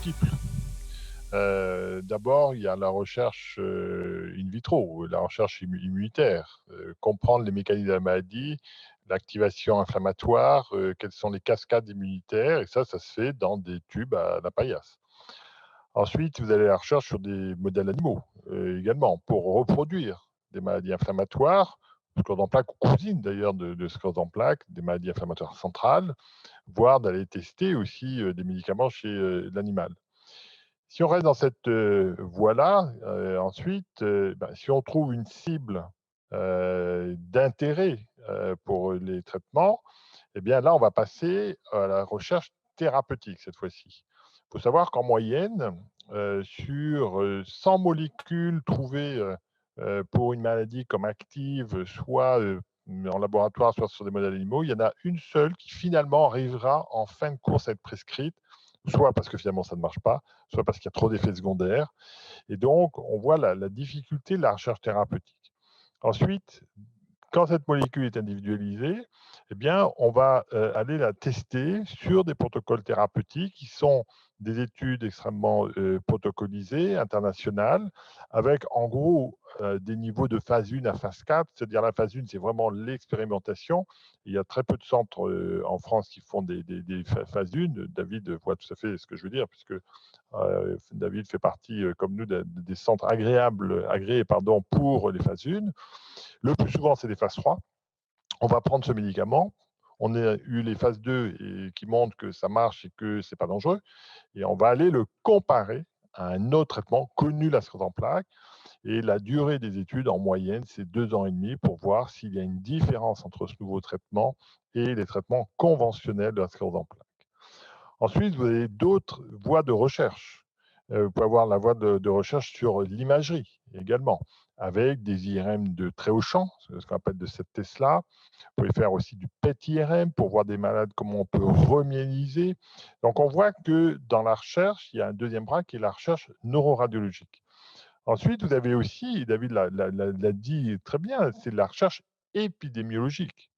multiples. D'abord, il y a la recherche in vitro, la recherche immunitaire, comprendre les mécanismes de la maladie, l'activation inflammatoire, quelles sont les cascades immunitaires, et ça se fait dans des tubes à la paillasse. Ensuite, vous avez la recherche sur des modèles animaux également pour reproduire des maladies inflammatoires, sclérose en plaques ou cousines d'ailleurs de sclérose en plaques, des maladies inflammatoires centrales, voire d'aller tester aussi des médicaments chez l'animal. Si on reste dans cette voie-là, ensuite, si on trouve une cible d'intérêt pour les traitements, eh bien là, on va passer à la recherche thérapeutique cette fois-ci. Il faut savoir qu'en moyenne, sur 100 molécules trouvées pour une maladie comme active, soit en laboratoire, soit sur des modèles animaux, il y en a une seule qui finalement arrivera en fin de course à être prescrite, soit parce que finalement ça ne marche pas, soit parce qu'il y a trop d'effets secondaires. Et donc, on voit la difficulté de la recherche thérapeutique. Ensuite, quand cette molécule est individualisée, eh bien, on va aller la tester sur des protocoles thérapeutiques qui sont des études extrêmement protocolisées, internationales, avec en gros des niveaux de phase 1 à phase 4. C'est-à-dire la phase 1, c'est vraiment l'expérimentation. Il y a très peu de centres en France qui font des phases 1. David voit tout à fait ce que je veux dire, puisque David fait partie, comme nous, des centres agréés pour les phases 1. Le plus souvent, c'est des phases 3. On va prendre ce médicament. On a eu les phases 2 et qui montrent que ça marche et que ce n'est pas dangereux. Et on va aller le comparer à un autre traitement connu, la sclérose en plaques. Et la durée des études, en moyenne, c'est 2 ans et demi pour voir s'il y a une différence entre ce nouveau traitement et les traitements conventionnels de la sclérose en plaques. Ensuite, vous avez d'autres voies de recherche. Vous pouvez avoir la voie de recherche sur l'imagerie également, avec des IRM de très haut champ, ce qu'on appelle de cette Tesla. Vous pouvez faire aussi du PET-IRM pour voir des malades, comment on peut remyéliser. Donc, on voit que dans la recherche, il y a un deuxième bras qui est la recherche neuroradiologique. Ensuite, vous avez aussi, David l'a dit très bien, c'est la recherche épidémiologique.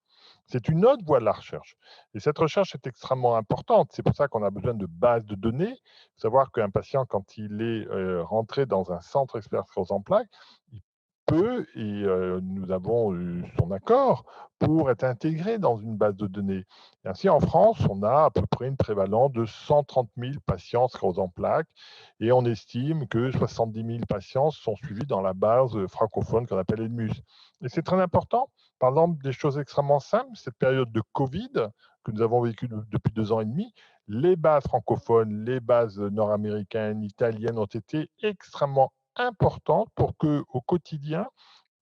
C'est une autre voie de la recherche. Et cette recherche est extrêmement importante. C'est pour ça qu'on a besoin de bases de données. Il faut savoir qu'un patient, quand il est rentré dans un centre expert sclérose en plaques, il peut, et nous avons eu son accord, pour être intégré dans une base de données. Et ainsi, en France, on a à peu près une prévalence de 130 000 patients sclérose en plaques, et on estime que 70 000 patients sont suivis dans la base francophone qu'on appelle EDMUS. Et c'est très important. Par exemple, des choses extrêmement simples, cette période de Covid que nous avons vécue depuis 2 ans et demi, les bases francophones, les bases nord-américaines, italiennes ont été extrêmement importantes pour qu'au quotidien,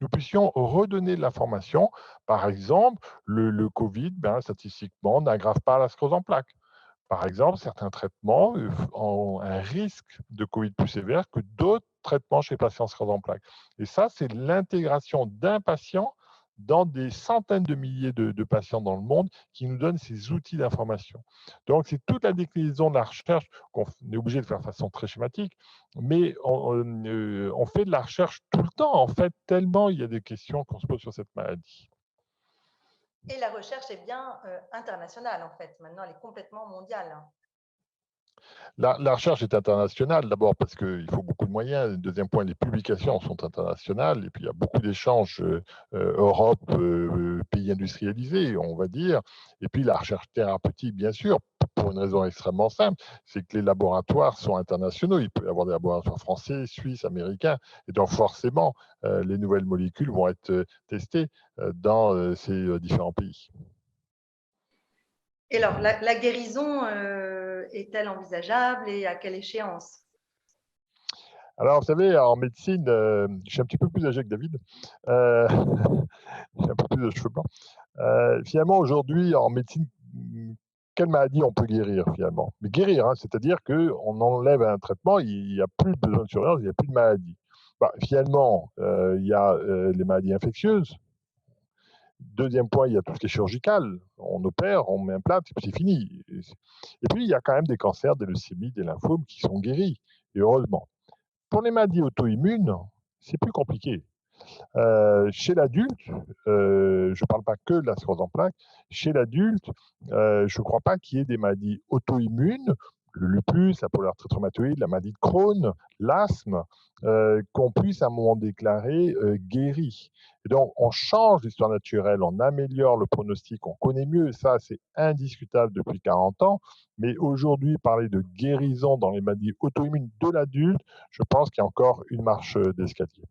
nous puissions redonner de l'information. Par exemple, le Covid, statistiquement, n'aggrave pas la sclérose en plaques. Par exemple, certains traitements ont un risque de Covid plus sévère que d'autres traitements chez les patients sclérose en plaques. Et ça, c'est l'intégration d'un patient dans des centaines de milliers de patients dans le monde qui nous donne ces outils d'information. Donc, c'est toute la déclinaison de la recherche qu'on est obligé de faire de façon très schématique, mais on fait de la recherche tout le temps, en fait, tellement il y a des questions qu'on se pose sur cette maladie. Et la recherche est bien internationale, en fait. Maintenant, elle est complètement mondiale. La recherche est internationale, d'abord parce qu'il faut beaucoup de moyens. Le deuxième point, les publications sont internationales. Et puis, il y a beaucoup d'échanges Europe, pays industrialisés, on va dire. Et puis, la recherche thérapeutique, bien sûr, pour une raison extrêmement simple, c'est que les laboratoires sont internationaux. Il peut y avoir des laboratoires français, suisses, américains. Et donc, forcément, les nouvelles molécules vont être testées dans ces différents pays. Et alors, la guérison est-elle envisageable et à quelle échéance? Alors, vous savez, en médecine, je suis un petit peu plus âgé que David. Euh, j'ai un peu plus de cheveux blancs. Finalement, aujourd'hui, en médecine, quelle maladie on peut guérir finalement? Mais guérir, hein, c'est-à-dire qu'on enlève un traitement, il n'y a plus besoin de surveillance, il n'y a plus de maladie. Bah, finalement, il y a les maladies infectieuses. Deuxième point, il y a tout ce qui est chirurgical. On opère, on met un plâtre, et puis c'est fini. Et puis, il y a quand même des cancers, des leucémies, des lymphomes qui sont guéris, et heureusement. Pour les maladies auto-immunes, c'est plus compliqué. Chez l'adulte, je ne parle pas que de la sclérose en plaques, chez l'adulte, je ne crois pas qu'il y ait des maladies auto-immunes. le lupus, la polyarthrite rhumatoïde, la maladie de Crohn, l'asthme, qu'on puisse à un moment déclaré guéri. Et donc, on change l'histoire naturelle, on améliore le pronostic, on connaît mieux, ça c'est indiscutable depuis 40 ans, mais aujourd'hui, parler de guérison dans les maladies auto-immunes de l'adulte, je pense qu'il y a encore une marche d'escalier.